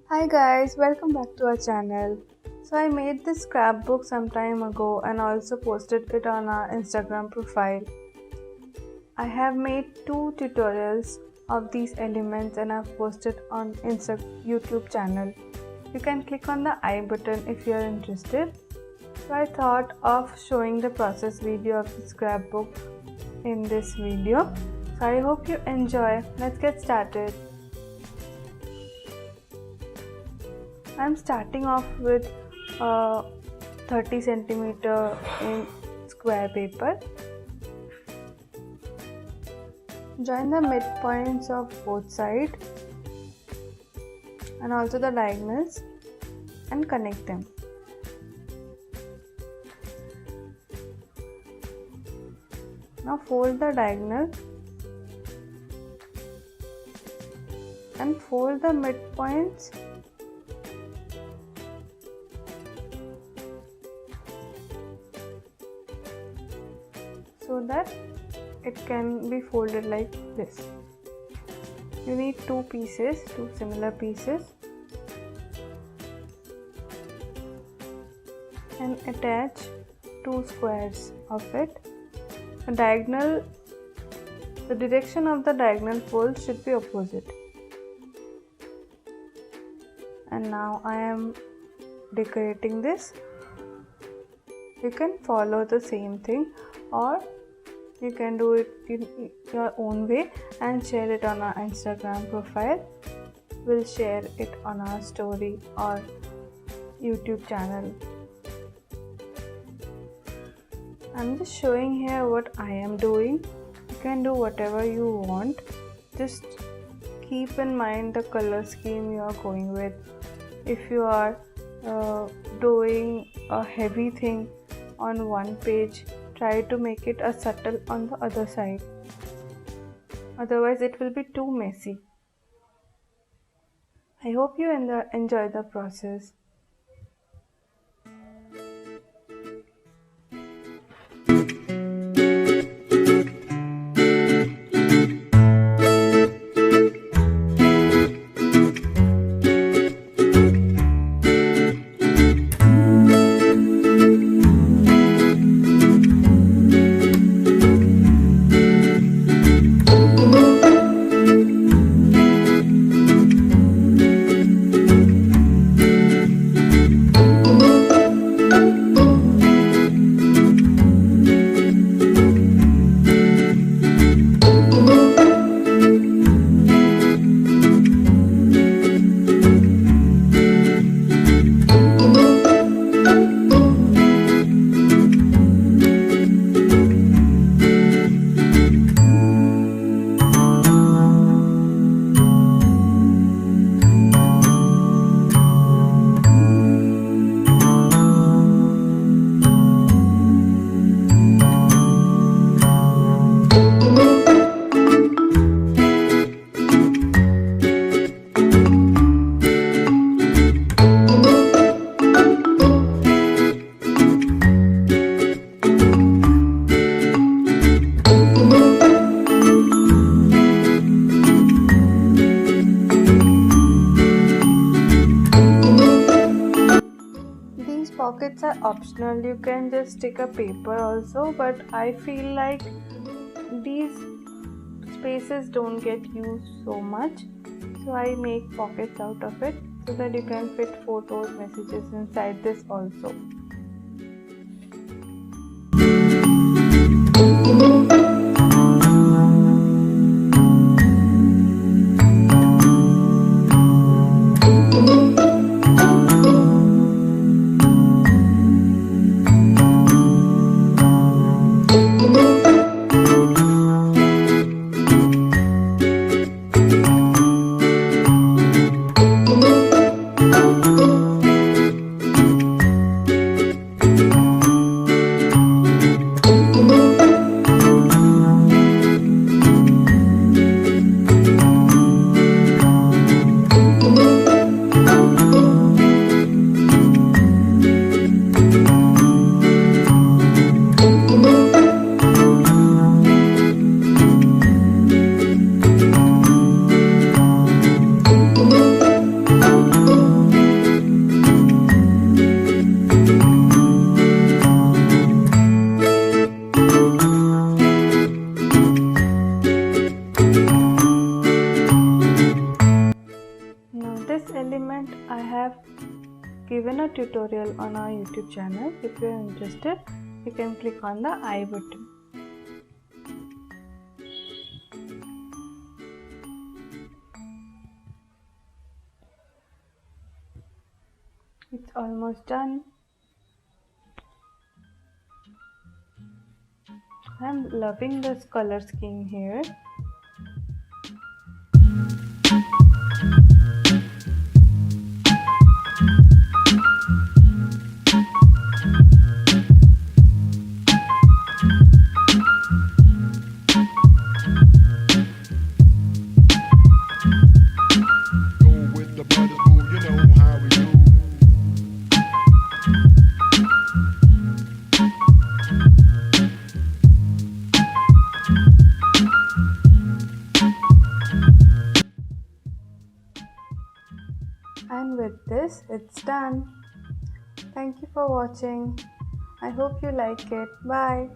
Hi guys, welcome back to our channel. So I made this scrapbook some time ago and also posted it on our Instagram profile. I have made 2 tutorials of these elements and I've posted on YouTube channel. You can click on the I button if you are interested. So I thought of showing the process video of the scrapbook in this video. So I hope you enjoy. Let's get started. I'm starting off with 30 centimeter in square paper. Join the midpoints of both sides and also the diagonals and connect them. Now fold the diagonal and fold the midpoints so that it can be folded like this. You need two similar pieces, and attach 2 squares of it. The direction of the diagonal fold should be opposite. And now I am decorating this. You can follow the same thing or you can do it in your own way and share it on our Instagram profile. We'll share it on our story or YouTube channel. I'm just showing here what I am doing. You can do whatever you want. Just keep in mind the color scheme you are going with. If you are doing a heavy thing on one page, try to make it a subtle on the other side. Otherwise it will be too messy. I hope you enjoy the process. Pockets are optional. You can just stick a paper also, but I feel like these spaces don't get used so much, so I make pockets out of it so that you can fit photos, messages inside this also. This element I have given a tutorial on our YouTube channel. If you are interested, you can click on the I button. It's almost done. I'm loving this color scheme here. And with this, it's done. Thank you for watching. I hope you like it. Bye.